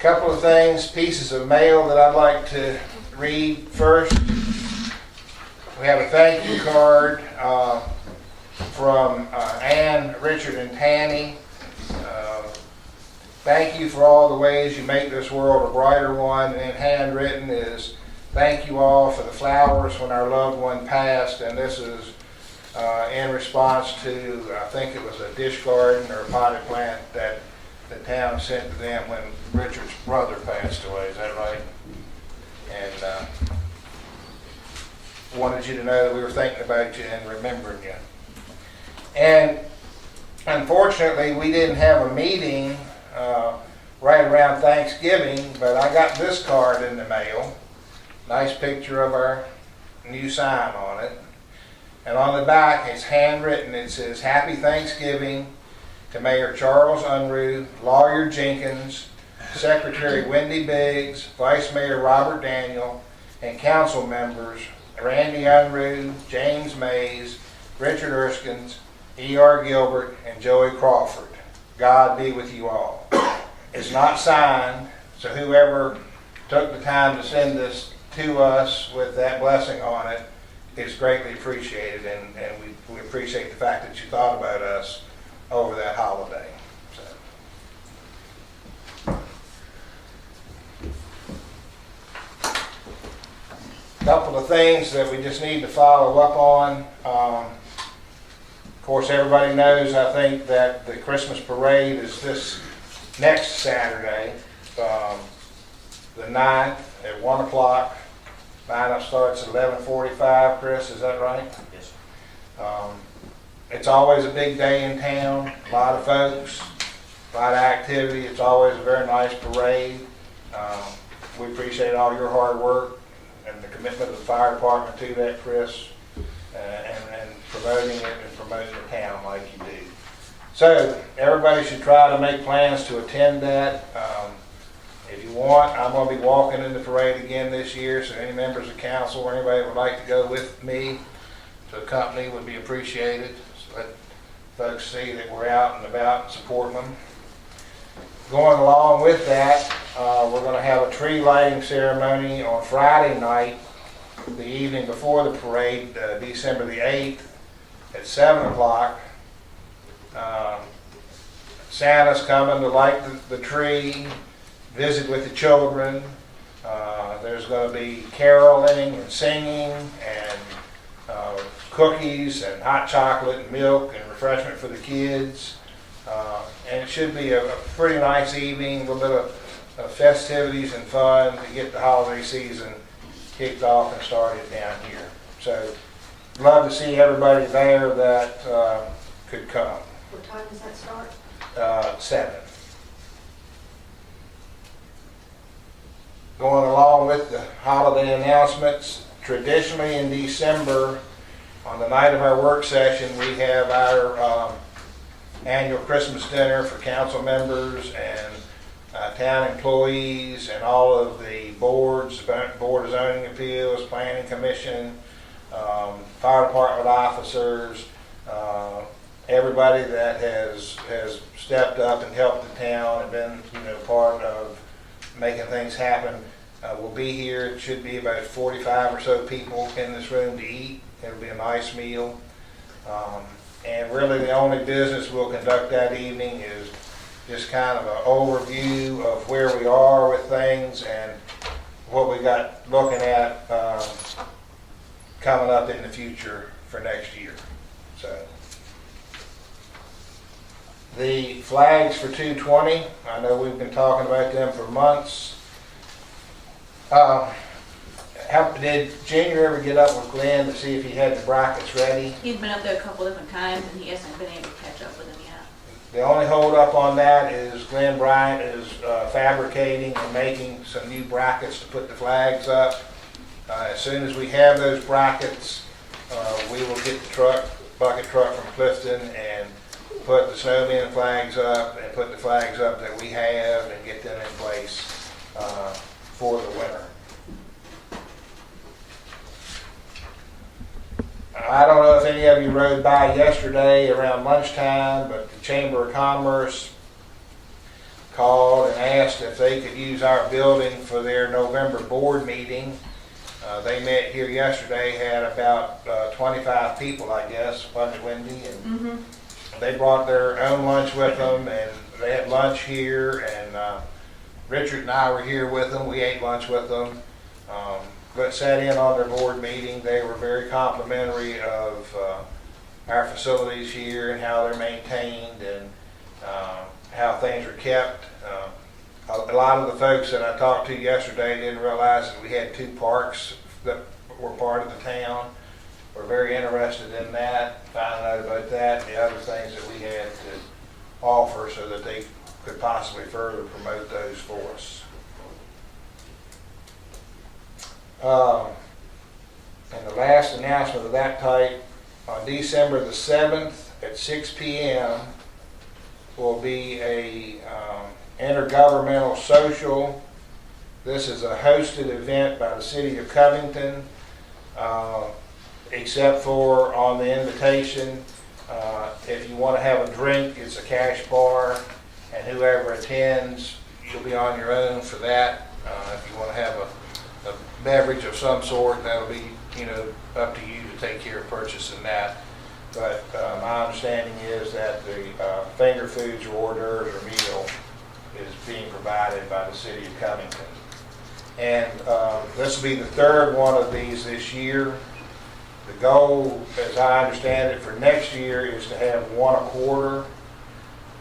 Couple of things, pieces of mail that I'd like to read first. We have a thank you card from Ann, Richard, and Tanny. Thank you for all the ways you make this world a brighter one. And handwritten is, thank you all for the flowers when our loved one passed. And this is in response to, I think it was a dish garden or a potted plant that the town sent to them when Richard's brother passed away. Is that right? And wanted you to know that we were thinking about you and remembering you. And unfortunately, we didn't have a meeting right around Thanksgiving, but I got this card in the mail. Nice picture of our new sign on it. And on the back, it's handwritten. It says, Happy Thanksgiving to Mayor Charles Unroe, Lawyer Jenkins, Secretary Wendy Biggs, Vice Mayor Robert Daniel, and council members Randy Unroe, James Mays, Richard Erskines, E.R. Gilbert, and Joey Crawford. God be with you all. It's not signed, so whoever took the time to send this to us with that blessing on it is greatly appreciated, and we appreciate the fact that you thought about us over that holiday. A couple of things that we just need to follow up on. Of course, everybody knows, I think, that the Christmas parade is this next Saturday, the 9th at 1 o'clock. Lineup starts at 11:45. Chris, is that right? Yes. It's always a big day in town. A lot of folks, a lot of activity. It's always a very nice parade. We appreciate all your hard work and the commitment of the fire department to that, Chris, and promoting it and promoting the town like you do. So everybody should try to make plans to attend that. If you want, I'm going to be walking in the parade again this year, so any members of council or anybody that would like to go with me to accompany would be appreciated. So let folks see that we're out and about and supporting them. Going along with that, we're going to have a tree lighting ceremony on Friday night, the evening before the parade, December the 8th at 7 o'clock. Santa's coming to light the tree, visit with the children. There's going to be caroling and singing and cookies and hot chocolate and milk and refreshment for the kids. And it should be a pretty nice evening, a little bit of festivities and fun to get the holiday season kicked off and started down here. So, love to see everybody there that could come. What time does that start? 7. Going along with the holiday announcements, traditionally in December, on the night of our work session, we have our annual Christmas dinner for council members and town employees and all of the boards, Board of Zoning Appeals, Planning Commission, fire department officers, everybody that has stepped up and helped the town and been, part of making things happen will be here. It should be about 45 or so people in this room to eat. It'll be a nice meal. And really the only business we'll conduct that evening is just kind of an overview of where we are with things and what we got looking at coming up in the future for next year. So the flags for 220, I know we've been talking about them for months. Did Junior ever get up with Glenn to see if he had the brackets ready? He's been up there a couple different times and he hasn't been able to catch up with him yet. The only hold up on that is Glenn Bryant is fabricating and making some new brackets to put the flags up. As soon as we have those brackets, we will get the bucket truck from Clifton and put the snowman flags up and put the flags up that we have and get them in place for the winter. I don't know if any of you rode by yesterday around lunchtime, but the Chamber of Commerce called and asked if they could use our building for their November board meeting. They met here yesterday, had about 25 people, I guess, wasn't it, Wendy? And they brought their own lunch with them, and they had lunch here, and Richard and I were here with them. We ate lunch with them, but sat in on their board meeting. They were very complimentary of our facilities here and how they're maintained and how things are kept. A lot of the folks that I talked to yesterday didn't realize that we had 2 parks that were part of the town. We're very interested in that, finding out about that, and the other things that we had to offer so that they could possibly further promote those for us. And the last announcement of that type, on December the 7th at 6 p.m. will be a intergovernmental social. This is a hosted event by the city of Covington, except for on the invitation, if you want to have a drink, it's a cash bar, and whoever attends, you'll be on your own for that. If you want to have a beverage of some sort, that'll be, up to you to take care of purchasing that. But my understanding is that the finger foods or hors d'oeuvres or meal is being provided by the city of Covington. And this will be the 3rd one of these this year. The goal, as I understand it, for next year is to have 1 a quarter,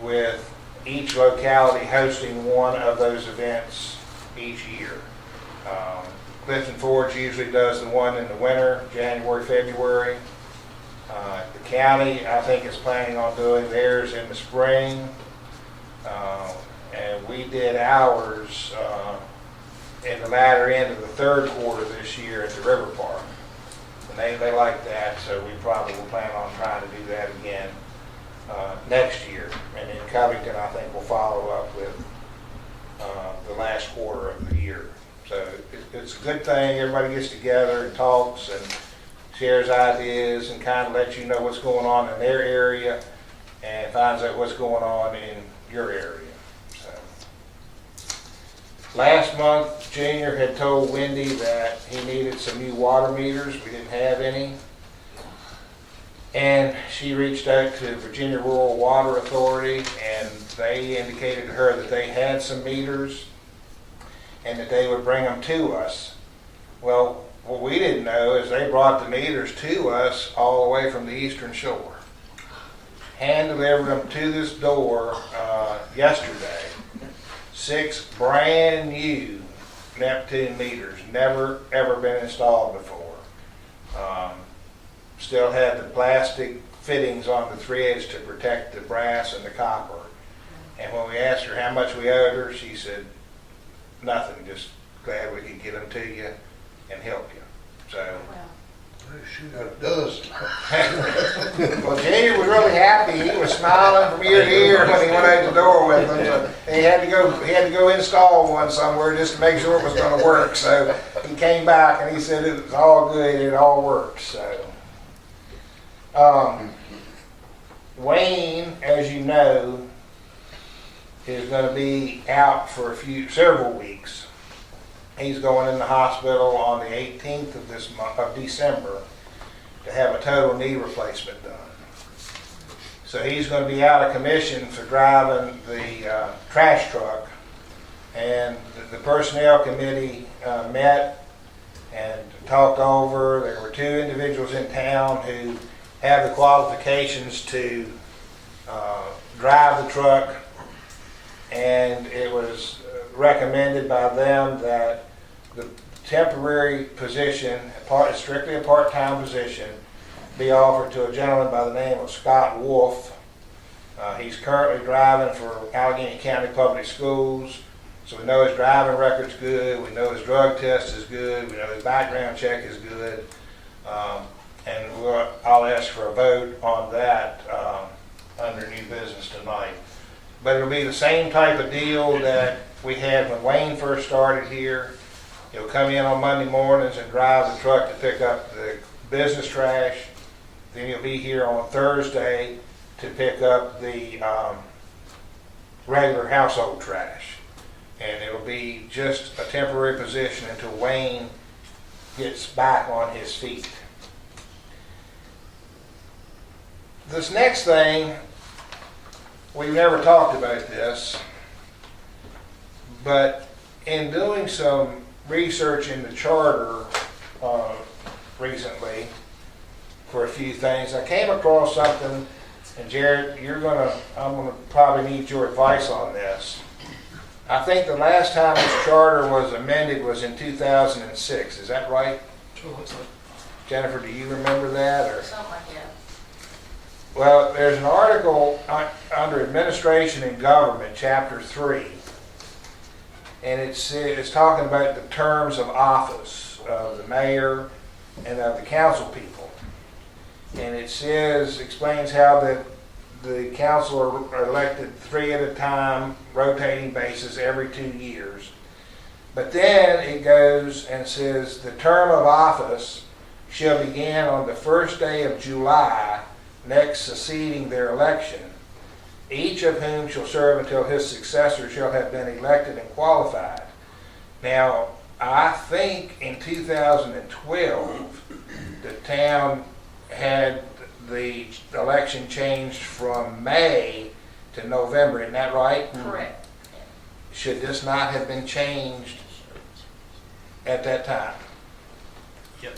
with each locality hosting one of those events each year. Clifton Forge usually does the one in the winter, January, February. The county, I think, is planning on doing theirs in the spring. And we did ours in the latter end of the 3rd quarter this year at the River Park. And they like that, so we probably will plan on trying to do that again next year. And in Covington, I think we'll follow up with the last quarter of the year. So it's a good thing. Everybody gets together and talks and shares ideas and kind of lets you know what's going on in their area and finds out what's going on in your area. Last month, Junior had told Wendy that he needed some new water meters. We didn't have any. And she reached out to Virginia Rural Water Authority, and they indicated to her that they had some meters and that they would bring them to us. Well, what we didn't know is they brought the meters to us all the way from the Eastern Shore. Hand delivered them to this door yesterday. 6 brand new Neptune meters, never ever been installed before. Still had the plastic fittings on the threads to protect the brass and the copper. And when we asked her how much we owed her, she said, nothing, just glad we could get them to you and help you. So. Shoot out a dozen. Well, Junior was really happy. He was smiling from ear to ear when he went out the door with them. So he had to go install one somewhere just to make sure it was going to work. So he came back and he said it was all good. It all works. So Wayne, as you know, is going to be out for several weeks. He's going in the hospital on the 18th of this month of December to have a total knee replacement done. So he's going to be out of commission for driving the trash truck. And the personnel committee met and talked over. There were 2 individuals in town who have the qualifications to drive the truck, and it was recommended by them that the temporary position, strictly a part-time position, be offered to a gentleman by the name of Scott Wolf. He's currently driving for Alleghany County Public Schools, so we know his driving record's good, we know his drug test is good, we know his background check is good, and I'll ask for a vote on that under new business tonight. But it'll be the same type of deal that we had when Wayne first started here. He'll come in on Monday mornings and drive the truck to pick up the business trash. Then he'll be here on Thursday to pick up the regular household trash. And it'll be just a temporary position until Wayne gets back on his feet. This next thing, we've never talked about this, but in doing some research in the charter recently for a few things, I came across something, and Jared, I'm gonna probably need your advice on this. I think the last time this charter was amended was in 2006. Is that right? Sure looks like. Jennifer, do you remember that? Or Something like that. well, there's an article under Administration and Government, Chapter 3, and it's talking about the terms of office of the mayor and of the council people. And it explains how the council are elected 3 at a time, rotating basis every 2 years. But then it goes and says the term of office shall begin on the first day of July next succeeding their election, each of whom shall serve until his successor shall have been elected and qualified. Now, I think in 2012, the town had the election changed from May to November, isn't that right? Correct. Should this not have been changed at that time? Yep.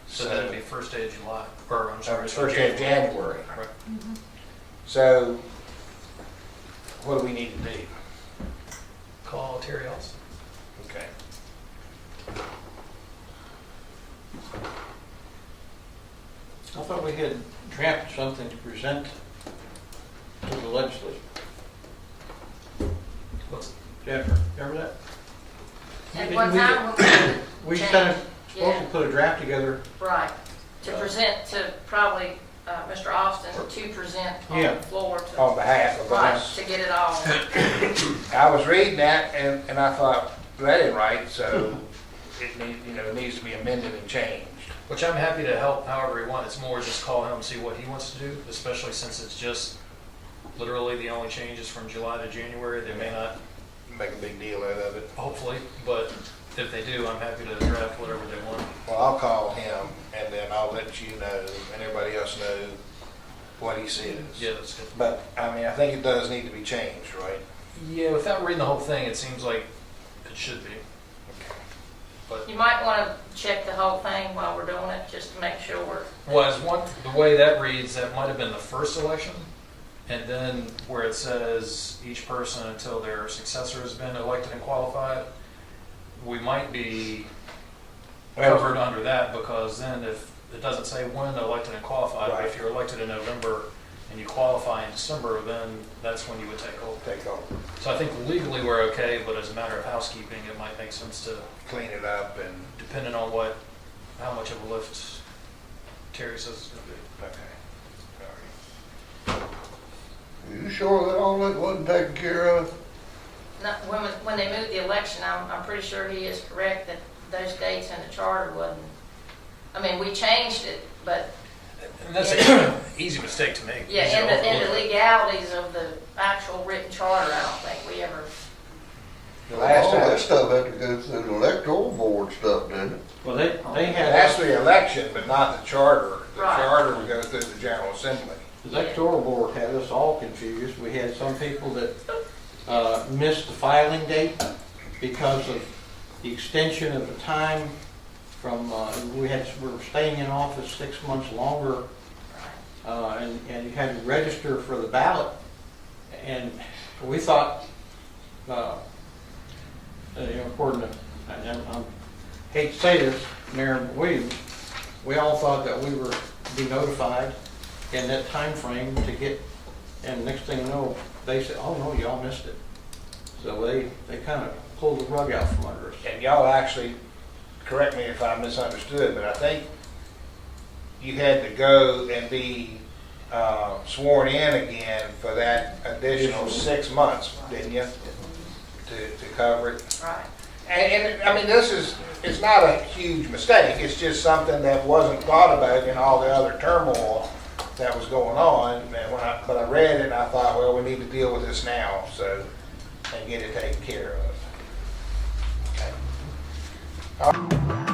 So that'd be first day of July, or I'm sorry, First day of January. Right. So, what do we need to do? Call Terry Ellis. Okay. I thought we had drafted something to present to the legislature. What's Jennifer, remember that? At one time, when We Change. kind of supposed to Yeah. put a draft together. right, to present to probably Mr. Austin to present on Yeah. the floor to, On behalf of right, us. to get it all. I was reading that and I thought, that ain't right, so it needs to be amended and changed. Which I'm happy to help however you want. It's more just call him and see what he wants to do, especially since it's just literally the only changes from July to January. They may not, Make a big deal out of it. hopefully, but if they do, I'm happy to draft whatever they want. Well, I'll call him and then I'll let you know and everybody else know what he says. Yeah, that's good. But, I think it does need to be changed, right? Yeah, without reading the whole thing, it seems like it should be. But You might want to check the whole thing while we're doing it, just to make sure. the way that reads, that might have been the first election, and then where it says each person until their successor has been elected and qualified, we might be covered under that, because then if it doesn't say when elected and qualified, but if you're elected in November and you qualify in December, then that's when you would take over. Take over, So I think legally we're okay, but as a matter of housekeeping, it might make sense to, clean it up and, depending on how much of a lift Terry says it's gonna be. okay. All right. You sure that all that wasn't taken care of? Not, when they moved the election, I'm pretty sure he is correct that those dates in the charter wasn't, we changed it, but And that's an easy mistake to make. yeah, Easy to in the overlook. legalities of the actual written charter, I don't think we ever, The last All that time, stuff had to go through the electoral board stuff, didn't it? Well, they that's had, the election, but not the charter. The Right. charter would go through the General Assembly. the electoral board had us all confused. We had some people that missed the filing date because of the extension of the time from, we were staying in office 6 months longer, and you had to register for the ballot. And we thought, according to, and I hate to say this, Mayor Williams, we all thought that we were to be notified in that time frame to get, and next thing you know, they said, oh no, y'all missed it. So they kind of pulled the rug out from under us. And y'all actually, correct me if I misunderstood, but I think you had to go and be sworn in again for that additional 6 months, didn't you? To cover it. right. And it's not a huge mistake. It's just something that wasn't thought about in all the other turmoil that was going on, and but I read it and I thought, well, we need to deal with this now, so, and get it taken care of. Okay.